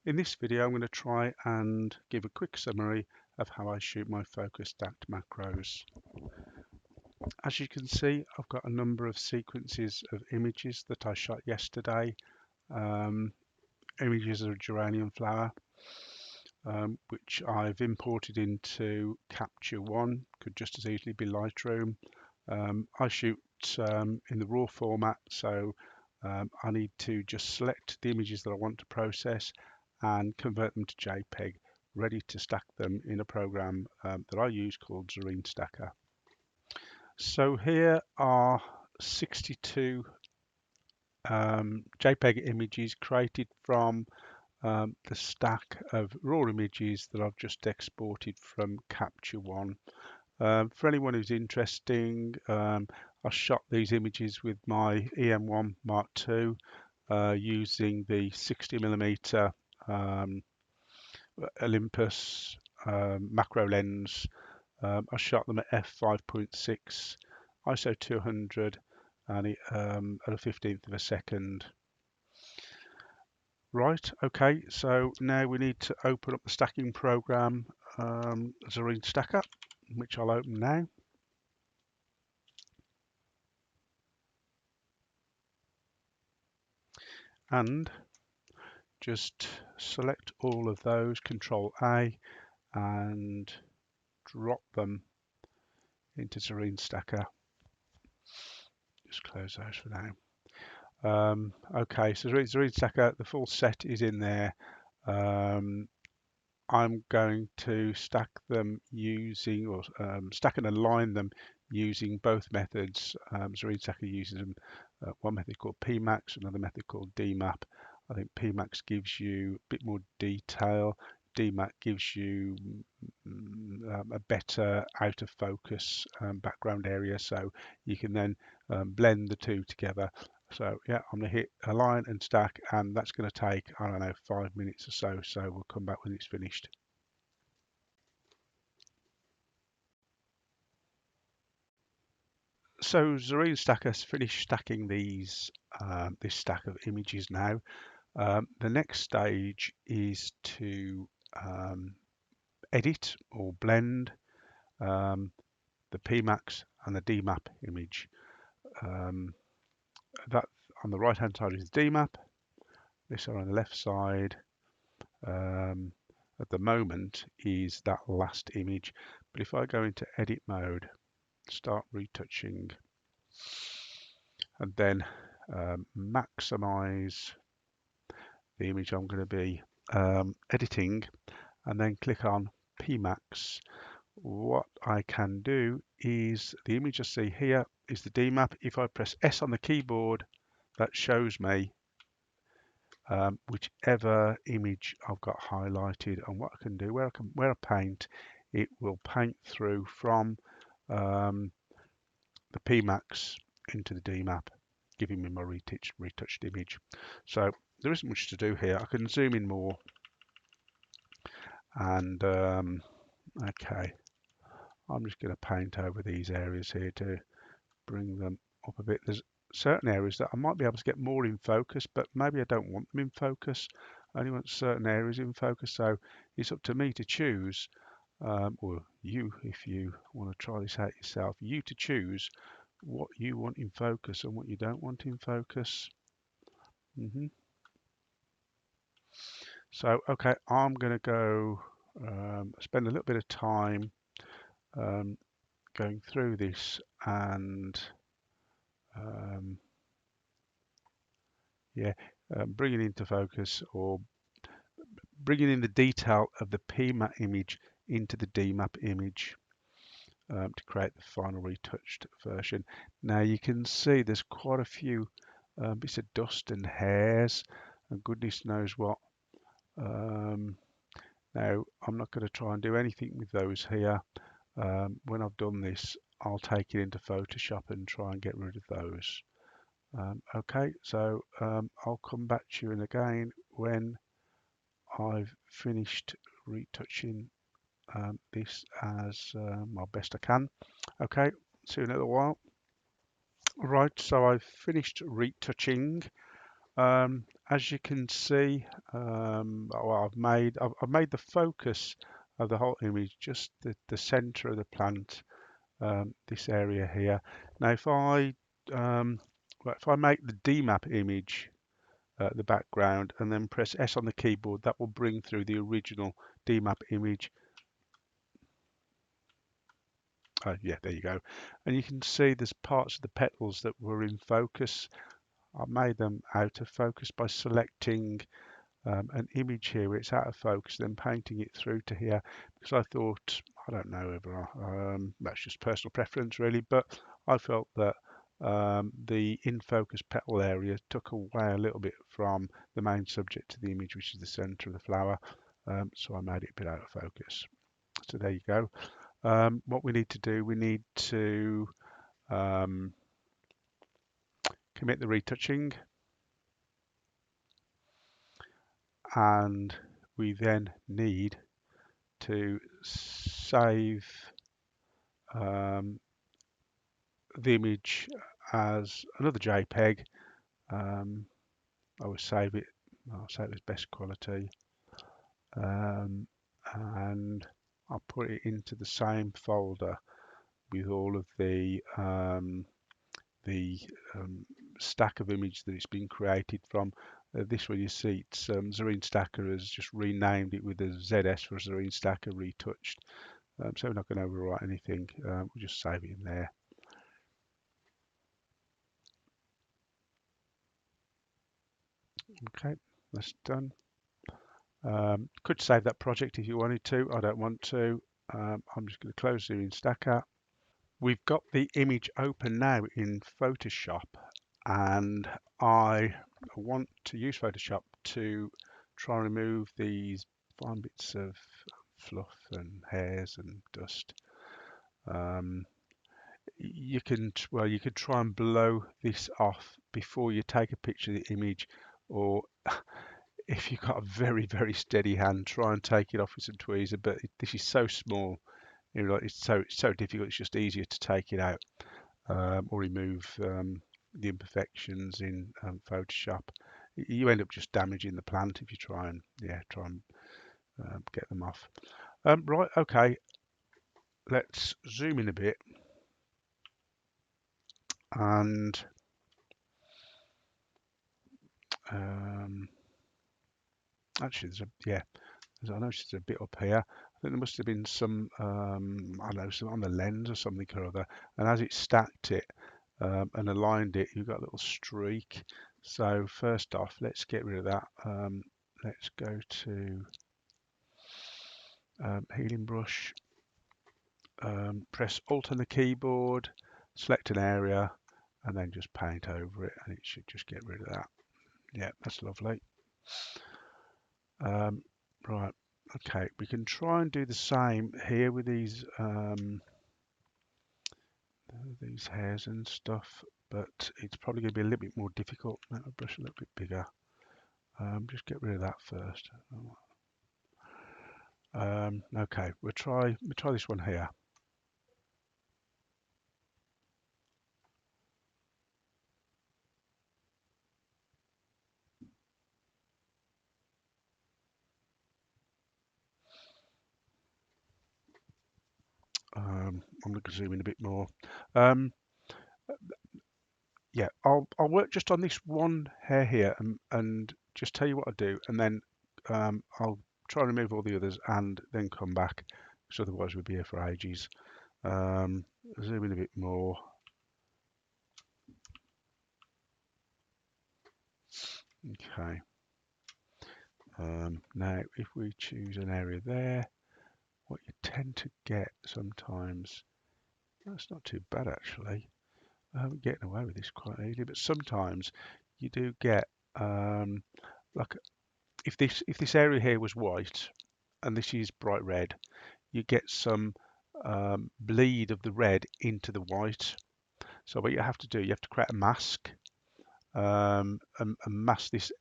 In this video, I'm going to try and give a quick summary of how I shoot my focus stacked macros. As you can see, I've got a number of sequences of images that I shot yesterday, images of a geranium flower, which I've imported into Capture One, could just as easily be Lightroom. I shoot in the raw format, so I need to just select the images that I want to process and convert them to JPEG, ready to stack them in a program that I use called SteemitGeranium20191202. So here are 62 JPEG images created from the stack of raw images that I've just exported from Capture One. For anyone who's interested, I shot these images with my EM1 Mark II using the 60mm Olympus macro lens. I shot them at f5.6, ISO 200, and at a 15th of a second. Right, okay, so now we need to open up the stacking program, Xareen Stacker, which I'll open now. And just select all of those, Control A, and drop them into Xareen Stacker. Just close those for now. Okay, so Xareen Stacker, the full set is in there. I'm going to stack them using, or stack and align them using both methods. Xareen Stacker uses one method called PMAX, another method called DMAP. I think PMAX gives you a bit more detail. DMAP gives you a better out of focus background area, so you can then blend the two together. So yeah, I'm going to hit align and stack, and that's going to take, I don't know, 5 minutes or so. So we'll come back when it's finished. So Xareen Stacker's finished stacking these this stack of images now. The next stage is to edit or blend the PMAX and the DMAP image. That on the right hand side is the DMAP. This on the left side at the moment is that last image. But if I go into edit mode, start retouching, and then maximize the image I'm going to be editing, and then click on PMAX, what I can do is the image I see here is the DMAP. If I press S on the keyboard, that shows me whichever image I've got highlighted, and what I can do, where I paint, it will paint through from the PMAX into the DMAP, giving me my retouched image. So there isn't much to do here. I can zoom in more, and okay, I'm just going to paint over these areas here to bring them up a bit. There's certain areas that I might be able to get more in focus, but maybe I don't want them in focus. I only want certain areas in focus, so it's up to me to choose, or you, if you want to try this out yourself, you to choose what you want in focus and what you don't want in focus. So, okay, I'm going to go spend a little bit of time going through this and bringing into focus, or bringing in the detail of the PMAP image into the DMAP image to create the final retouched version. Now you can see there's quite a few bits of dust and hairs, and goodness knows what. Now I'm not going to try and do anything with those here. When I've done this, I'll take it into Photoshop and try and get rid of those. Okay, so I'll come back to you again when I've finished retouching this as my best I can. Okay, see you in a little while. Right, so I've finished retouching, and as you can see, well, I've made the focus of the whole image just the center of the plant, this area here. Now, if I make the DMAP image the background and then press S on the keyboard, that will bring through the original DMAP image. Oh, yeah, there you go. And you can see there's parts of the petals that were in focus. I made them out of focus by selecting an image here where it's out of focus, then painting it through to here, because I thought, I don't know whether that's just personal preference really, but I felt that the in focus petal area took away a little bit from the main subject of the image, which is the center of the flower. So I made it a bit out of focus. So there you go. What we need to do, we need to commit the retouching, and we then need to save the image as another JPEG. I will save it, I'll save it as best quality, and I'll put it into the same folder with all of the stack of image that it's been created from. This one you see, it's Zarine Stacker has just renamed it with a ZS for Zarine Stacker Retouched. So we're not going to overwrite anything. We'll just save it in there. Okay, that's done. Could save that project if you wanted to. I don't want to. I'm just going to close Zarine Stacker. We've got the image open now in Photoshop, and I want to use Photoshop to try and remove these fine bits of fluff and hairs and dust. You can, well, you could try and blow this off before you take a picture of the image, or if you've got a very steady hand, try and take it off with some tweezer. But this is so small, you know, it's so difficult. It's just easier to take it out or remove the imperfections in Photoshop. You end up just damaging the plant if you try and get them off. Right, okay, let's zoom in a bit, and actually I noticed there's a bit up here. I think there must have been some I don't know, some on the lens or something or other, and as it stacked it and aligned it, you've got a little streak. So first off, let's get rid of that. Let's go to healing brush, press Alt on the keyboard, select an area, and then just paint over it, and it should just get rid of that. Yeah, that's lovely. Right, okay, we can try and do the same here with these hairs and stuff, but it's probably going to be a little bit more difficult. Make my brush a little bit bigger. Just get rid of that first. Okay, we'll try this one here. I'm going to zoom in a bit more. Yeah, I'll work just on this one hair here and just tell you what I do, and then I'll try and remove all the others and then come back, because otherwise we'll be here for ages. Zoom in a bit more. Okay. Now, if we choose an area there, what you tend to get sometimes, that's not too bad actually. I'm getting away with this quite easily, but sometimes you do get like if this area here was white and this is bright red, you get some bleed of the red into the white. So what you have to do, you have to create a mask and mask this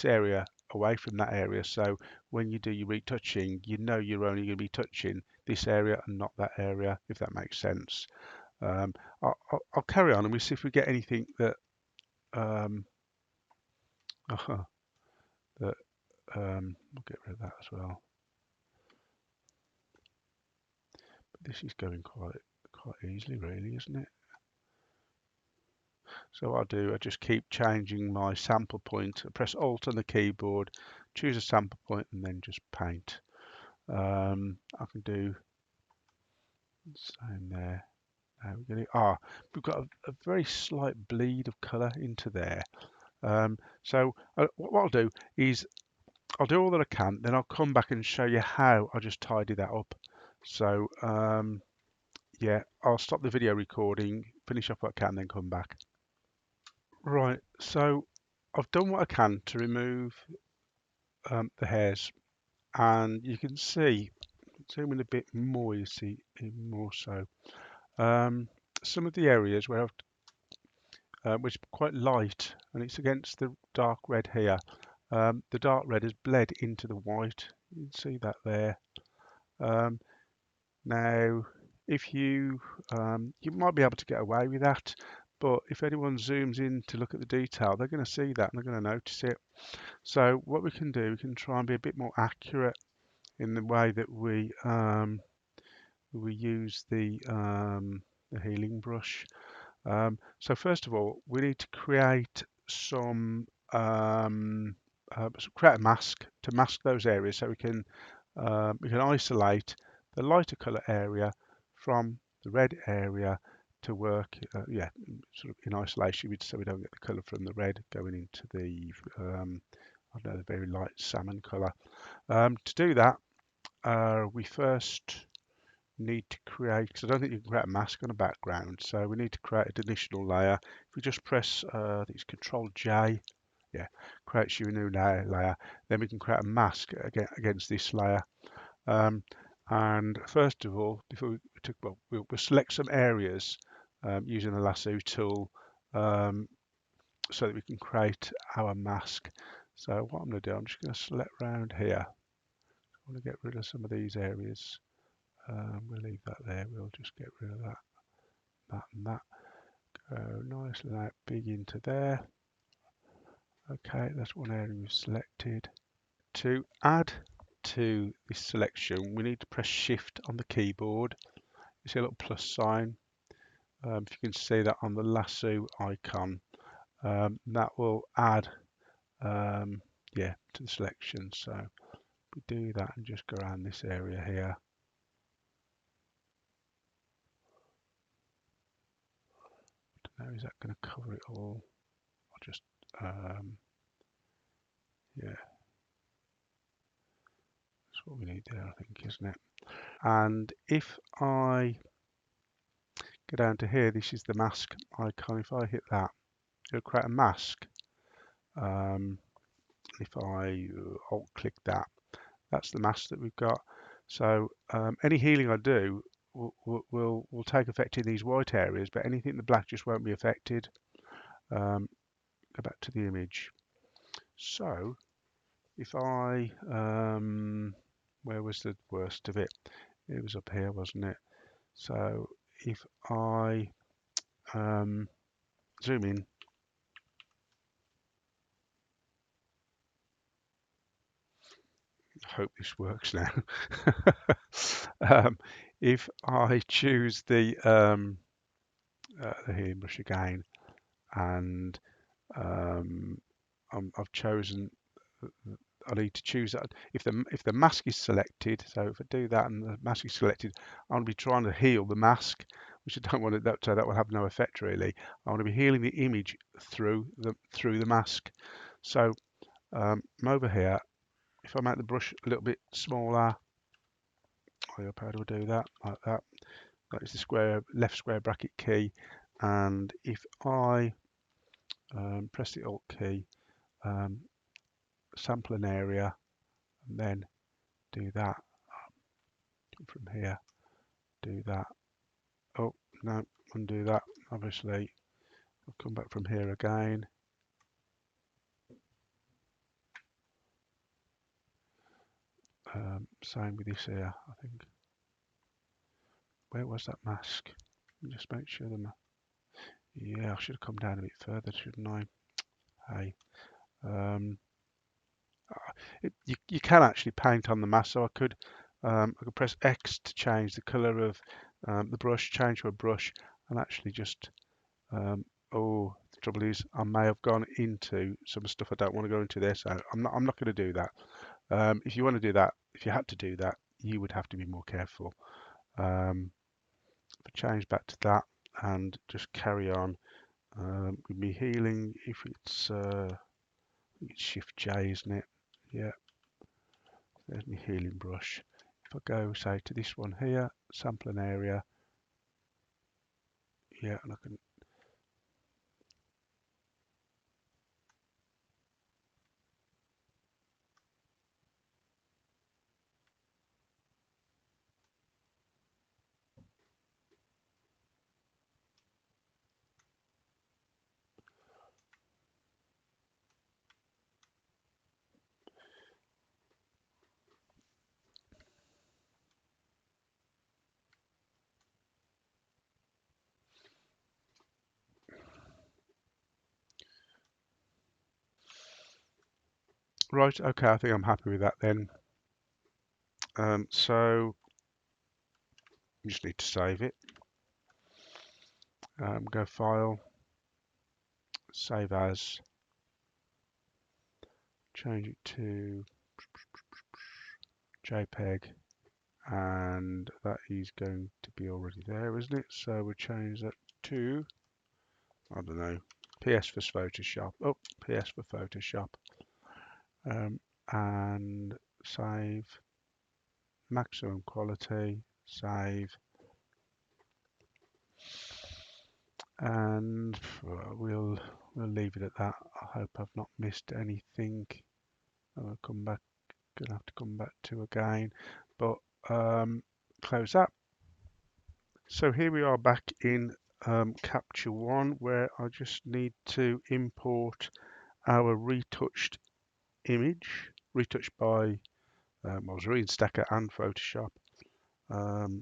area away from that area. So when you do your retouching, you know you're only going to be touching this area and not that area, if that makes sense. I'll carry on and we'll see if we get anything that that we'll get rid of that as well. But this is going quite easily, really, isn't it? So what I'll do, I just keep changing my sample point. I press Alt on the keyboard, choose a sample point, and then just paint. I can do the same there. Now we've got a very slight bleed of colour into there. So what I'll do is I'll do all that I can, then I'll come back and show you how I just tidy that up. So yeah, I'll stop the video recording, finish up what I can, then come back. Right, so I've done what I can to remove the hairs, and you can see, zoom in a bit more, you see even more so. Some of the areas where which is quite light, and it's against the dark red here. The dark red has bled into the white. You can see that there. Now, if you might be able to get away with that, but if anyone zooms in to look at the detail, they're going to see that and they're going to notice it. So what we can do, we can try and be a bit more accurate in the way that we use the healing brush. So first of all, we need to create create a mask to mask those areas, so we can isolate the lighter color area from the red area to work, yeah, sort of in isolation, so we don't get the color from the red going into the I don't know, the very light salmon color. To do that, we first need to create, because I don't think you can create a mask on a background, so we need to create an additional layer. If we just press, I think it's Control J, yeah, creates you a new layer. Then we can create a mask against this layer. And first of all, before we'll select some areas using the lasso tool so that we can create our mask. So what I'm going to do, I'm just going to select round here. I want to get rid of some of these areas. We'll leave that there. We'll just get rid of that and that. Go nicely that big into there. Okay, that's one area we've selected. To add to this selection, we need to press Shift on the keyboard. You see a little plus sign. If you can see that on the lasso icon, that will add, yeah, to the selection. So we do that and just go around this area here. I don't know, is that going to cover it all? I'll just, yeah, that's what we need there, I think, isn't it? And if I go down to here, this is the mask icon. If I hit that, it'll create a mask. If I alt click that, that's the mask that we've got. So any healing I do will take effect in these white areas, but anything in the black just won't be affected. Go back to the image. So if I, where was the worst of it? It was up here, wasn't it? So if I zoom in, I hope this works now. If I choose the healing brush again, and I've chosen, I need to choose that. If the mask is selected, so if I do that and the mask is selected, I want to be trying to heal the mask, which I don't want it, so that will have no effect really. I want to be healing the image through the mask. So I'm over here. If I make the brush a little bit smaller, I hope how do I do that? Like that. That is the left square bracket key. And if I press the Alt key, sample an area, and then do that from here, do that. Oh, no, undo that. Obviously, I'll come back from here again. Same with this here, I think. Where was that mask? Just make sure yeah, I should have come down a bit further, shouldn't I? Hey, Um, you can actually paint on the mask, so I could press X to change the color of the brush, change to a brush, and actually just oh, the trouble is I may have gone into some stuff I don't want to go into there, so I'm not going to do that. If you want to do that, if you had to do that, you would have to be more careful. But change back to that and just carry on with me healing. If it's Shift J, isn't it? Yeah, there's my healing brush. If I go, say, to this one here, sampling area, yeah, and I can, right, okay, I think I'm happy with that then. So you just need to save it. Go File, Save As, change it to JPEG, and that is going to be already there, isn't it? So we'll change that to, I don't know, PS for Photoshop. Oh, PS for Photoshop. And save, maximum quality, save, and we'll leave it at that. I hope I've not missed anything. I'll come back. Gonna have to come back to again, but close that. So here we are back in Capture One, where I just need to import our retouched image, retouched by Serene Stacker and Photoshop. I've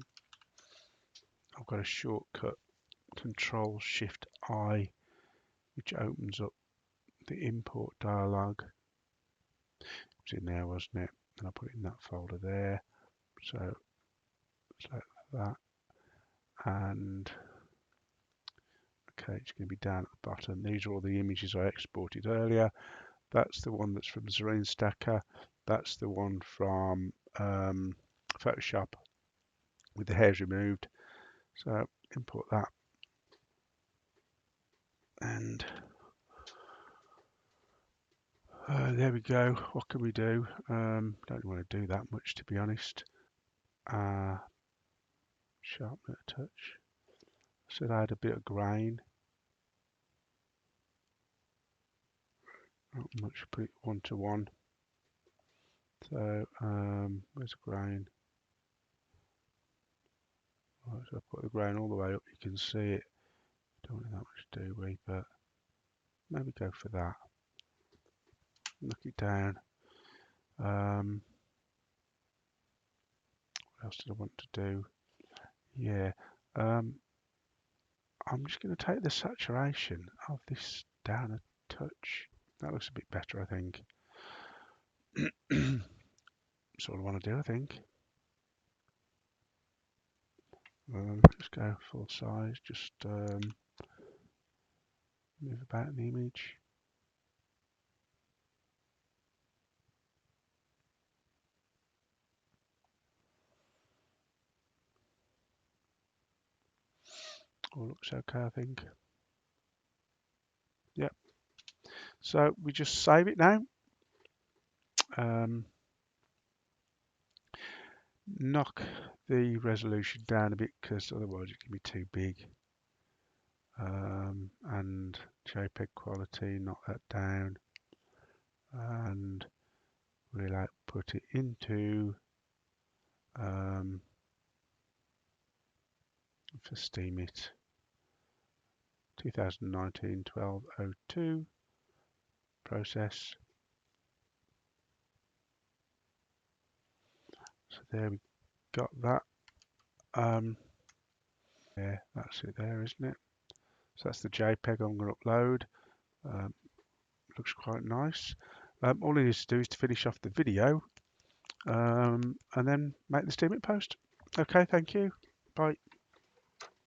got a shortcut, Control Shift I, which opens up the import dialog. It was in there, wasn't it? And I put it in that folder there. So select that, and okay, it's going to be down at the bottom. These are all the images I exported earlier. That's the one that's from Serene Stacker. That's the one from Photoshop with the hairs removed. So import that, and there we go. What can we do? Don't want to do that much, to be honest. Sharpen a touch. Said I had a bit of grain. Not much. Put it 1 to 1. So where's the grain? Right, so I put the grain all the way up. You can see it. Don't want that much, do we? But maybe go for that. Knock it down. What else did I want to do? Yeah. I'm just going to take the saturation of this down a touch. That looks a bit better, I think. That's what I want to do, I think. Just go full size. Just move about the image. All looks okay, I think. Yep. So we just save it now. Knock the resolution down a bit because otherwise it can be too big. And JPEG quality, knock that down. And we'll output it into for Steemit 20191202 process. So there we got that. Yeah, that's it there, isn't it? So that's the JPEG I'm going to upload. looks quite nice. All it needs to do is to finish off the video and then make the Steemit post. Okay, thank you. Bye.